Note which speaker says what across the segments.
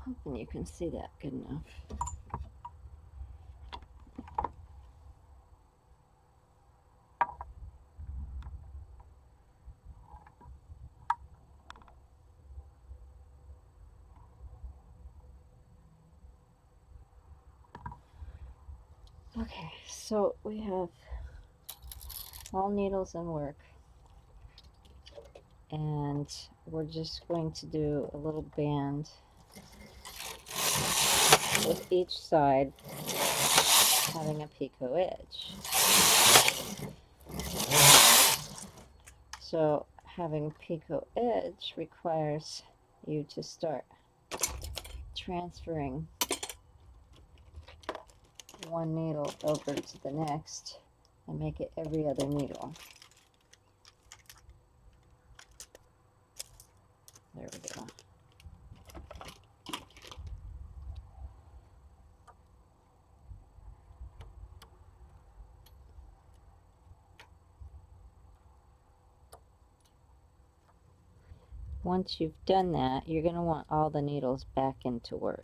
Speaker 1: Hoping you can see that good enough. Okay, so we have all needles in work, and we're just going to do a little band with each side having a picot edge. So having picot edge requires you to start transferring one needle over to the next and make it every other needle. There we go. Once you've done that, you're going to want all the needles back into work.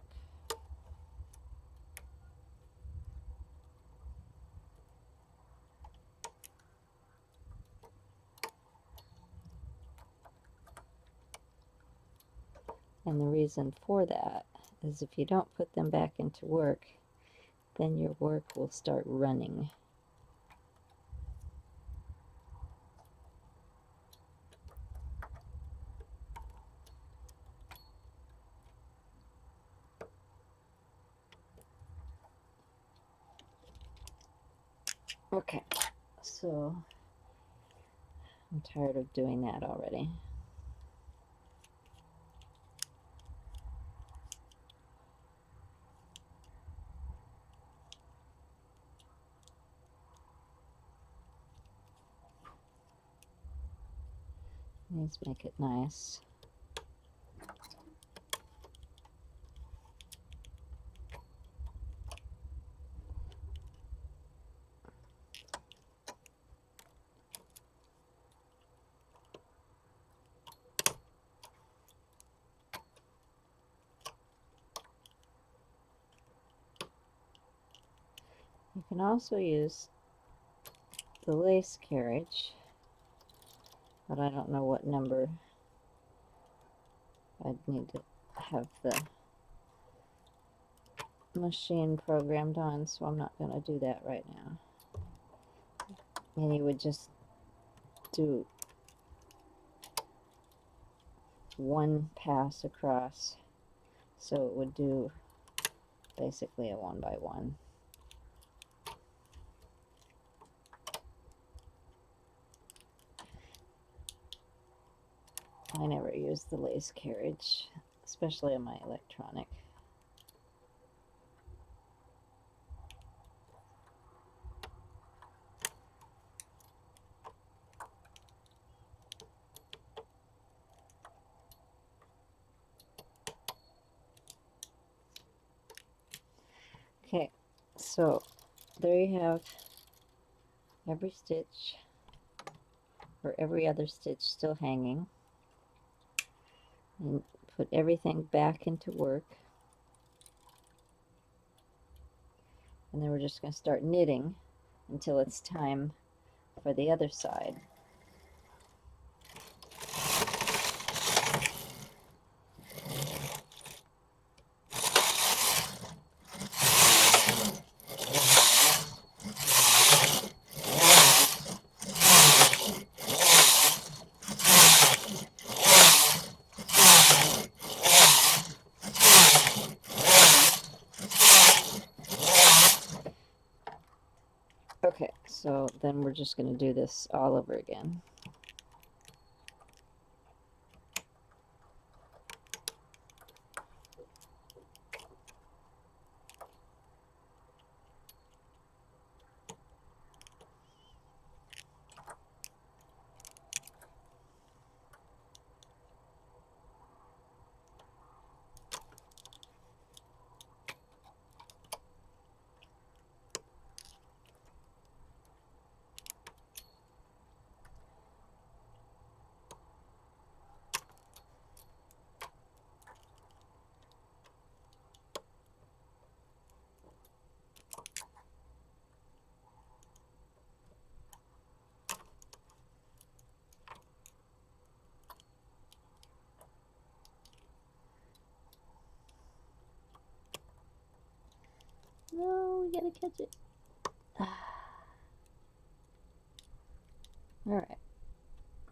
Speaker 1: And the reason for that is if you don't put them back into work, then your work will start running. Okay, so I'm tired of doing that already. Let's make it nice. You can also use the lace carriage, but I don't know what number I'd need to have the machine programmed on, so I'm not going to do that right now. And you would just do one pass across, so it would do basically a 1 by 1. I never use the lace carriage, especially on my electronic. Okay, so there you have every stitch, or every other stitch still hanging, and put everything back into work. And then we're just going to start knitting until it's time for the other side. Okay, so then we're just going to do this all over again. gotta catch it. Alright,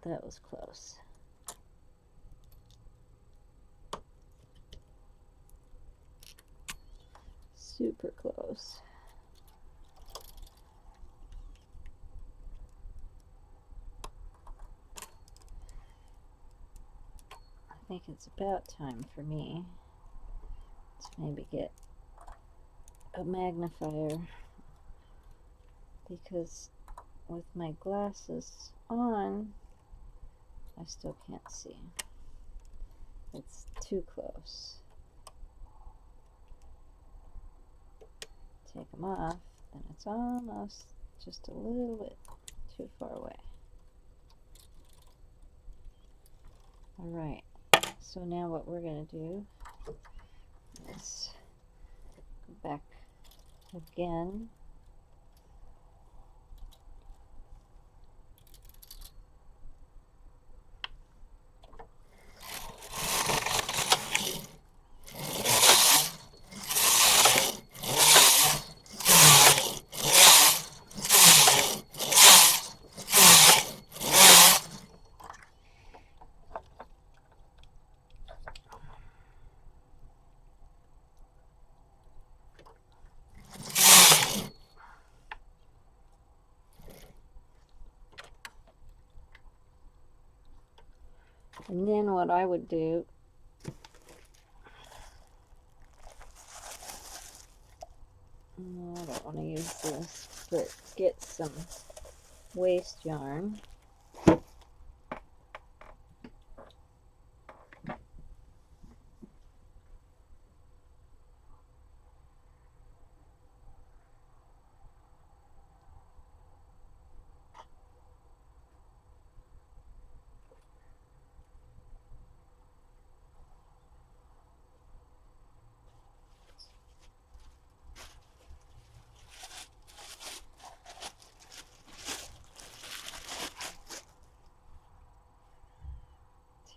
Speaker 1: that was close. Super close. I think it's about time for me to maybe get a magnifier, because with my glasses on, I still can't see. It's too close. Take them off, and it's almost just a little bit too far away. Alright, so now what we're going to do is go back again. And then what I would do, I don't want to use this, but get some waste yarn.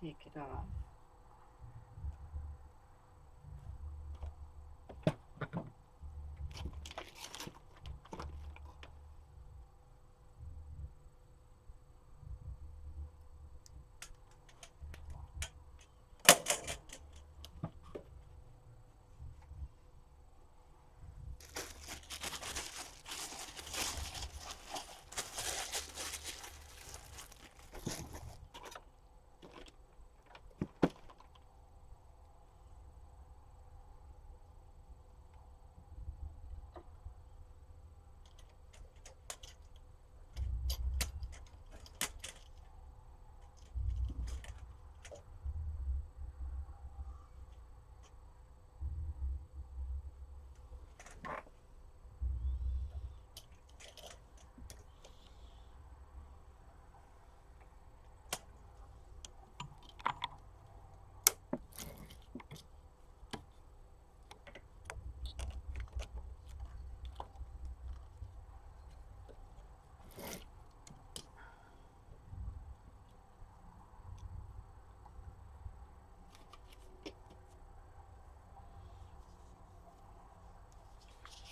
Speaker 1: Take it off.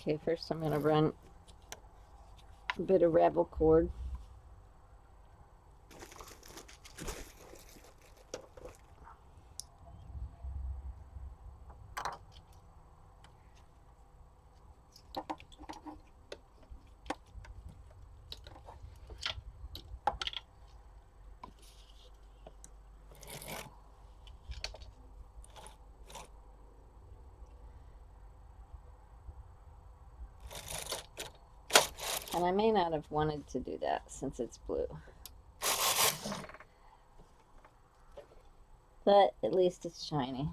Speaker 1: Okay, first I'm going to run a bit of ravel cord. And I may not have wanted to do that since it's blue. But at least it's shiny.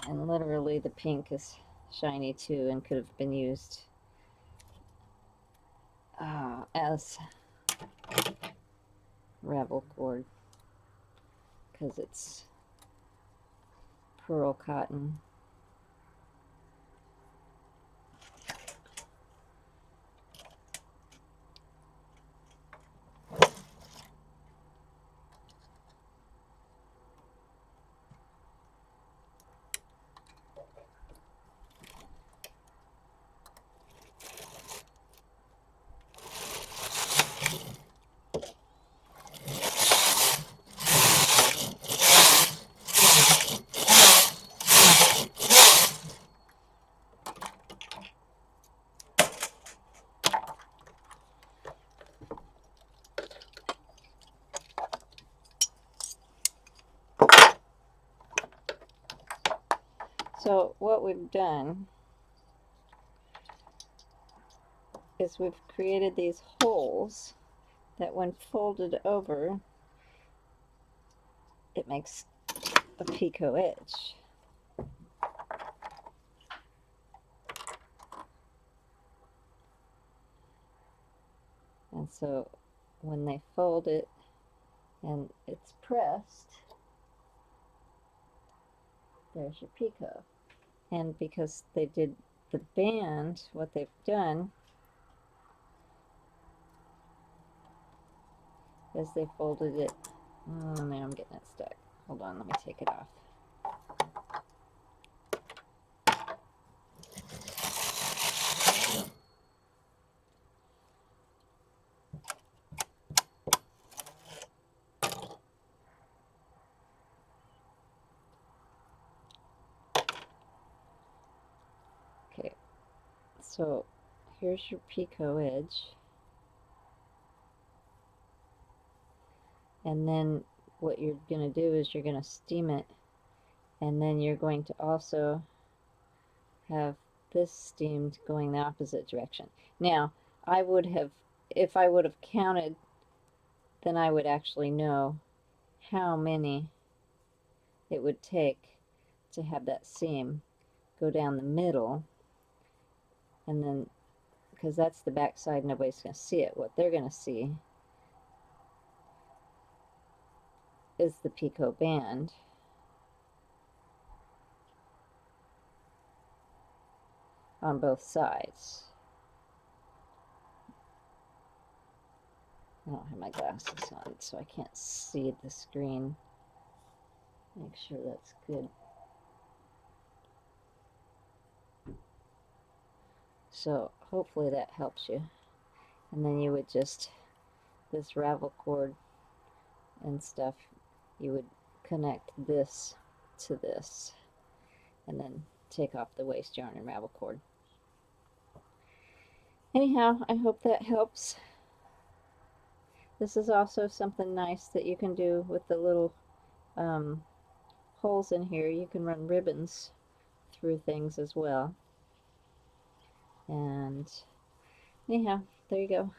Speaker 1: And literally the pink is shiny too and could have been used as ravel cord because it's pearl cotton. So what we've done is we've created these holes that when folded over, it makes a picot edge. And so when they fold it and it's pressed, there's your picot. And because they did the band, what they've done is they folded it. Oh man, I'm getting it stuck. Hold on, let me take it off. Okay, so here's your picot edge. And then what you're going to do is you're going to steam it, and then you're going to also have this steamed going the opposite direction. Now, I would have, if I would have counted, then I would actually know how many it would take to have that seam go down the middle, and then, because that's the back side, nobody's going to see it. What they're going to see is the picot band. On both sides. I don't have my glasses on, so I can't see the screen. Make sure that's good. So hopefully that helps you. And then you would just, this ravel cord and stuff, you would connect this to this, and then take off the waste yarn and ravel cord. Anyhow, I hope that helps. This is also something nice that you can do with the little holes in here. You can run ribbons through things as well. And anyhow, there you go.